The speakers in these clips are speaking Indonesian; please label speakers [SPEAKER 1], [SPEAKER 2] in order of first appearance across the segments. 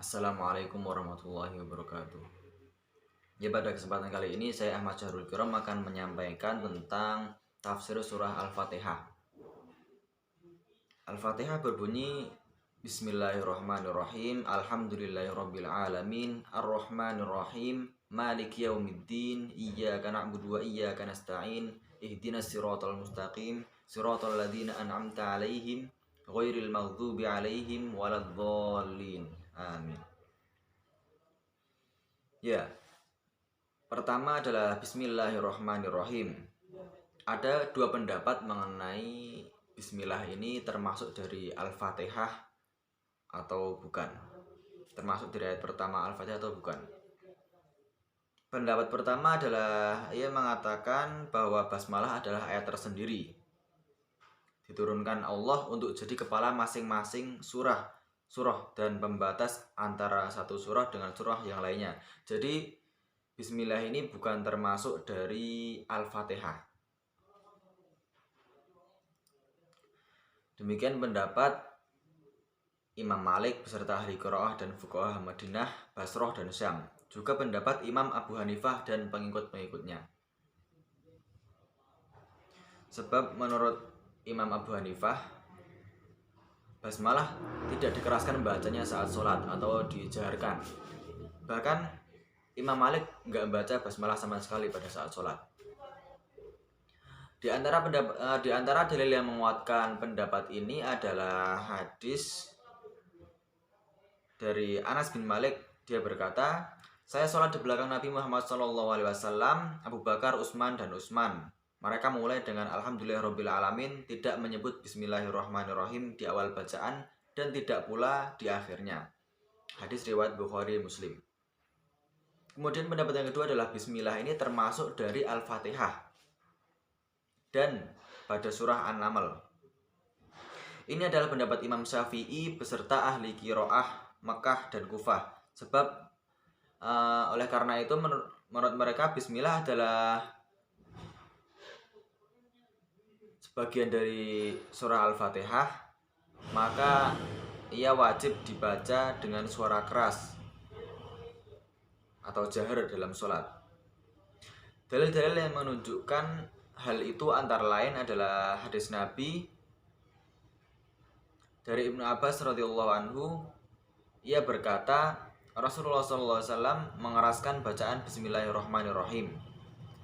[SPEAKER 1] Assalamualaikum warahmatullahi wabarakatuh. Ya, pada kesempatan kali ini saya Ahmad Syahrul Kiram akan menyampaikan tentang tafsir surah Al-Fatihah. Al-Fatihah berbunyi Bismillahirrahmanirrahim. Alhamdulillahirabbil alamin, arrahmanirrahim, maliki yaumiddin, iyyaka na'budu wa iyyaka nasta'in, ihdinas siratal mustaqim, siratal ladzina an'amta 'alaihim ghairil maghdubi 'alaihim waladdallin. Amin. Ya, pertama adalah Bismillahirrahmanirrahim. Ada dua pendapat mengenai Bismillah ini termasuk dari Al-Fatihah atau bukan. Termasuk dari ayat pertama Al-Fatihah atau bukan. Pendapat pertama adalah ia mengatakan bahwa basmalah adalah ayat tersendiri. Diturunkan Allah untuk jadi kepala masing-masing surah dan pembatas antara satu surah dengan surah yang lainnya. Jadi Bismillah ini bukan termasuk dari Al-Fatihah. Demikian pendapat Imam Malik beserta ahli qiraah dan fuqaha Madinah, Basrah dan Syam. Juga pendapat Imam Abu Hanifah dan pengikut-pengikutnya. Sebab menurut Imam Abu Hanifah, basmalah tidak dikeraskan bacanya saat sholat atau dijaharkan. Bahkan Imam Malik nggak membaca basmalah sama sekali pada saat sholat. Di antara dalil yang menguatkan pendapat ini adalah hadis dari Anas bin Malik. Dia berkata, saya sholat di belakang Nabi Muhammad SAW, Abu Bakar, Utsman dan Utsman. Mereka mulai dengan Alhamdulillahirabbil alamin, tidak menyebut Bismillahirrahmanirrahim di awal bacaan dan tidak pula di akhirnya. Hadis riwayat Bukhari Muslim. Kemudian pendapat yang kedua adalah Bismillah ini termasuk dari Al-Fatihah dan pada surah An-Naml. Ini adalah pendapat Imam Syafi'i beserta ahli qiraah Makkah dan Kufah. Sebab oleh karena itu menurut mereka Bismillah adalah sebagian dari surah Al-Fatihah, maka ia wajib dibaca dengan suara keras atau jahar dalam sholat. Dalil-dalil yang menunjukkan hal itu antara lain adalah hadis Nabi dari Ibnu Abbas radhiyallahu anhu. Ia berkata, Rasulullah SAW mengeraskan bacaan Bismillahirrahmanirrahim.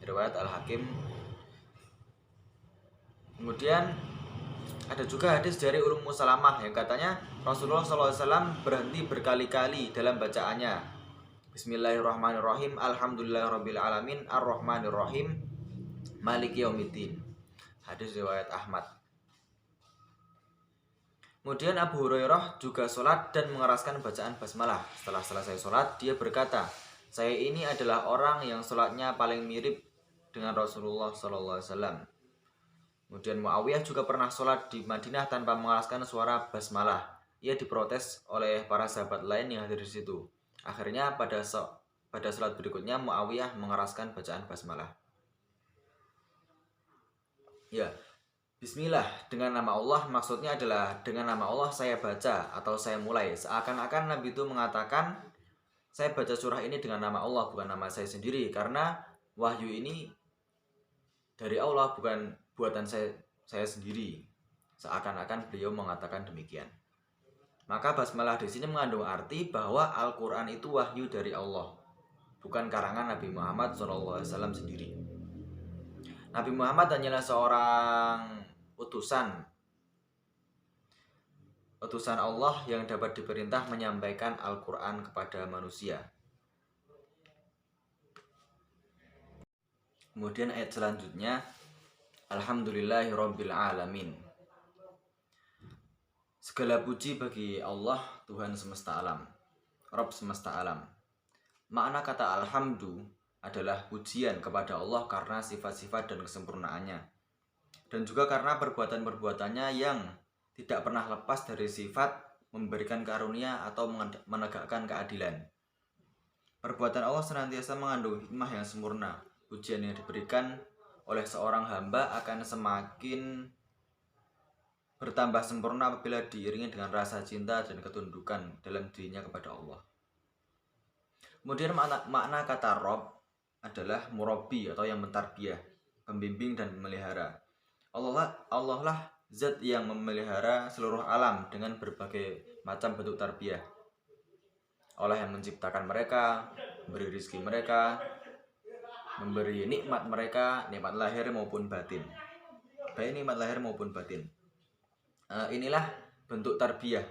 [SPEAKER 1] Riwayat Al-Hakim. Kemudian ada juga hadis dari Ummu Salamah yang katanya Rasulullah SAW berhenti berkali-kali dalam bacaannya. Bismillahirrahmanirrahim, alhamdulillahirabbil alamin, arrahmanirrahim, maliki yaumiddin. Hadis riwayat Ahmad. Kemudian Abu Hurairah juga sholat dan mengeraskan bacaan basmalah. Setelah selesai sholat, dia berkata, saya ini adalah orang yang sholatnya paling mirip dengan Rasulullah SAW. Kemudian Muawiyah juga pernah sholat di Madinah tanpa mengeraskan suara basmalah. Ia diprotes oleh para sahabat lain yang hadir di situ. Akhirnya pada sholat berikutnya Muawiyah mengeraskan bacaan basmalah. Ya, Bismillah dengan nama Allah maksudnya adalah dengan nama Allah saya baca atau saya mulai. Seakan-akan Nabi itu mengatakan saya baca surah ini dengan nama Allah, bukan nama saya sendiri. Karena wahyu ini dari Allah, bukan buatan saya sendiri. Seakan-akan beliau mengatakan demikian. Maka basmalah di sini mengandung arti bahwa Al-Quran itu wahyu dari Allah, bukan karangan Nabi Muhammad SAW sendiri. Nabi Muhammad hanyalah seorang utusan Allah yang dapat diperintah menyampaikan Al-Quran kepada manusia. Kemudian ayat selanjutnya, Alhamdulillahirabbil alamin. Segala puji bagi Allah, Tuhan semesta alam, Rabb semesta alam. Makna kata alhamdu adalah pujian kepada Allah karena sifat-sifat dan kesempurnaannya, dan juga karena perbuatan-perbuatannya yang tidak pernah lepas dari sifat memberikan karunia atau menegakkan keadilan. Perbuatan Allah senantiasa mengandung hikmah yang sempurna. Pujian yang diberikan oleh seorang hamba akan semakin bertambah sempurna apabila diiringi dengan rasa cinta dan ketundukan dalam dirinya kepada Allah. Kemudian makna kata Rob adalah murabi atau yang mentarbiyah, pembimbing dan memelihara. Allah lah zat yang memelihara seluruh alam dengan berbagai macam bentuk tarbiyah. Allah yang menciptakan mereka, memberi rezeki mereka, memberi nikmat mereka, nikmat lahir maupun batin. Baik nikmat lahir maupun batin. Inilah bentuk tarbiyah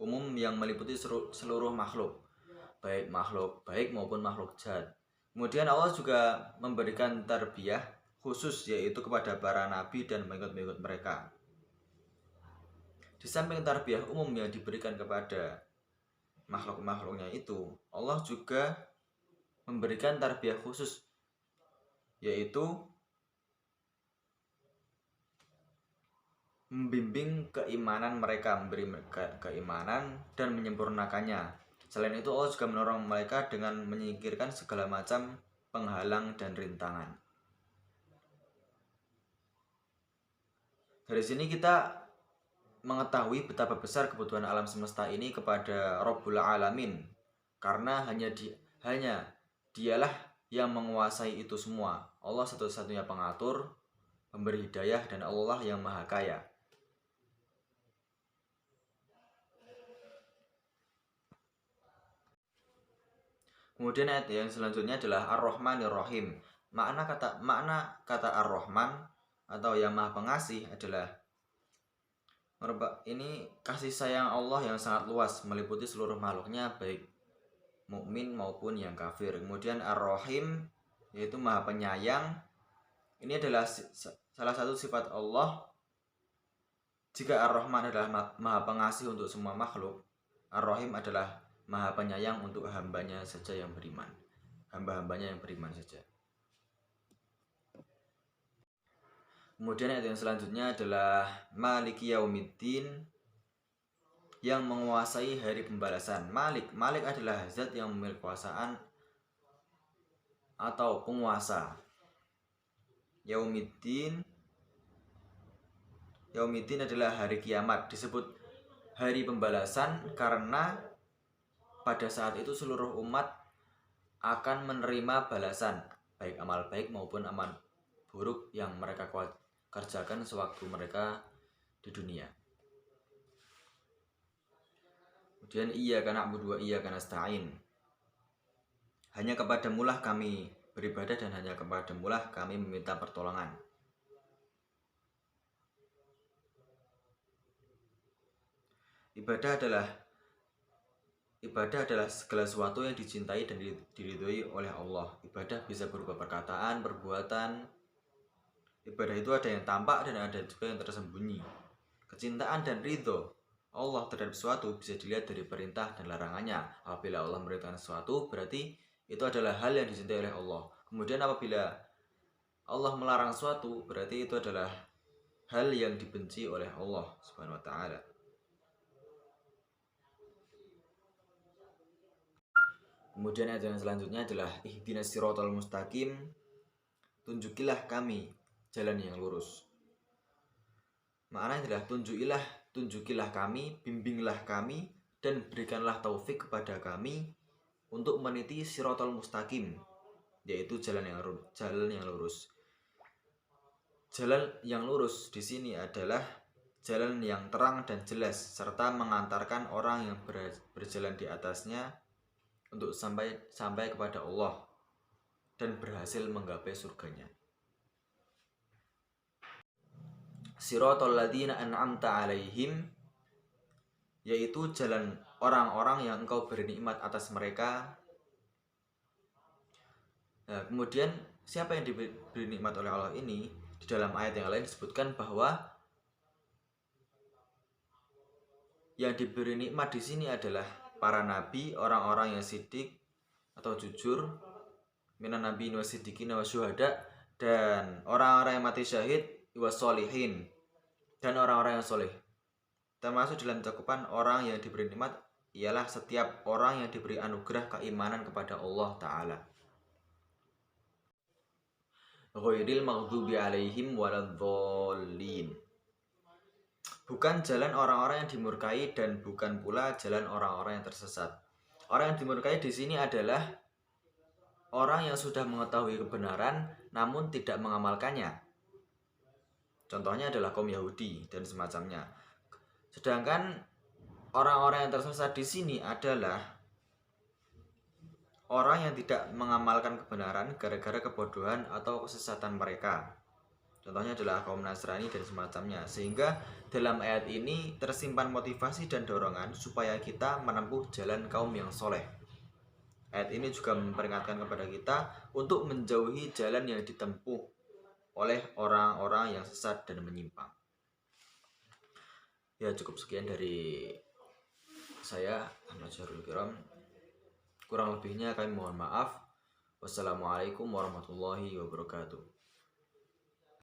[SPEAKER 1] umum yang meliputi seluruh makhluk, baik maupun makhluk jahat. Kemudian Allah juga memberikan tarbiyah khusus, yaitu kepada para nabi dan pengikut-pengikut mereka. Di samping tarbiyah umum yang diberikan kepada makhluk-makhluknya itu, Allah juga memberikan tarbiyah khusus, yaitu membimbing keimanan mereka, memberi mereka keimanan dan menyempurnakannya. Selain itu Allah juga menolong mereka dengan menyingkirkan segala macam penghalang dan rintangan. Dari sini kita mengetahui betapa besar kebutuhan alam semesta ini kepada Rabbul Alamin, karena hanya dialah yang menguasai itu semua. Allah satu-satunya pengatur, pemberi hidayah, dan Allah yang maha kaya. Kemudian ayat yang selanjutnya adalah Ar-Rahmanir Rahim. Makna kata Ar-Rahman atau yang maha pengasih adalah ini kasih sayang Allah yang sangat luas, meliputi seluruh makhluknya, baik mukmin maupun yang kafir. Kemudian Ar-Rahim yaitu maha penyayang. Ini adalah salah satu sifat Allah. Jika Ar-Rahman adalah maha pengasih untuk semua makhluk, Ar-Rahim adalah maha penyayang untuk hambanya saja yang beriman, hamba-hambanya yang beriman saja. Kemudian ayat yang selanjutnya adalah Maliki Yaumiddin, yang menguasai hari pembalasan. Malik adalah zat yang memiliki kekuasaan atau penguasa. Yaumiddin adalah hari kiamat. Disebut hari pembalasan karena pada saat itu seluruh umat akan menerima balasan, baik amal baik maupun amal buruk yang mereka kerjakan sewaktu mereka di dunia. Kemudian iyyaka na'budu wa iyyaka nasta'in. Hanya kepadamu lah kami beribadah dan hanya kepadamu lah kami meminta pertolongan. Ibadah adalah segala sesuatu yang dicintai dan diridhoi oleh Allah. Ibadah bisa berupa perkataan, perbuatan. Ibadah itu ada yang tampak dan ada juga yang tersembunyi. Kecintaan dan ridho Allah terhadap sesuatu bisa dilihat dari perintah dan larangannya. Apabila Allah memerintahkan sesuatu, berarti itu adalah hal yang dicintai oleh Allah. Kemudian apabila Allah melarang sesuatu, berarti itu adalah hal yang dibenci oleh Allah Subhanahu wa taala. Kemudian ayat yang selanjutnya adalah ihdinas siratal mustaqim, tunjukilah kami jalan yang lurus. Maknanya adalah tunjukilah kami, bimbinglah kami, dan berikanlah taufik kepada kami untuk meniti siratal mustaqim, yaitu jalan yang lurus. Jalan yang lurus di sini adalah jalan yang terang dan jelas, serta mengantarkan orang yang berjalan di atasnya untuk sampai kepada Allah dan berhasil menggapai surganya. Siratal ladzina an'amta alaihim, yaitu jalan orang-orang yang engkau beri nikmat atas mereka. Nah, kemudian siapa yang diberi nikmat oleh Allah ini? Di dalam ayat yang lain disebutkan bahwa yang diberi nikmat di sini adalah para nabi, orang-orang yang sidik atau jujur, minan nabiyyin wasiddiqin wasyuhada, dan orang-orang yang mati syahid wassolihin, dan orang-orang yang soleh. Termasuk dalam cakupan orang yang diberi nikmat ialah setiap orang yang diberi anugerah keimanan kepada Allah Ta'ala. Ghairil maghdubi alaihim waladhdallin. bukan jalan orang-orang yang dimurkai dan bukan pula jalan orang-orang yang tersesat. Orang yang dimurkai di sini adalah orang yang sudah mengetahui kebenaran namun tidak mengamalkannya. Contohnya adalah kaum Yahudi dan semacamnya. Sedangkan orang-orang yang tersesat di sini adalah orang yang tidak mengamalkan kebenaran gara-gara kebodohan atau kesesatan mereka. Contohnya adalah kaum Nasrani dan semacamnya. Sehingga dalam ayat ini tersimpan motivasi dan dorongan supaya kita menempuh jalan kaum yang soleh. Ayat ini juga memperingatkan kepada kita untuk menjauhi jalan yang ditempuh oleh orang-orang yang sesat dan menyimpang. Ya, cukup sekian dari saya, Ahmad Syahrul Kiram. Kurang lebihnya kami mohon maaf. Wassalamualaikum warahmatullahi wabarakatuh.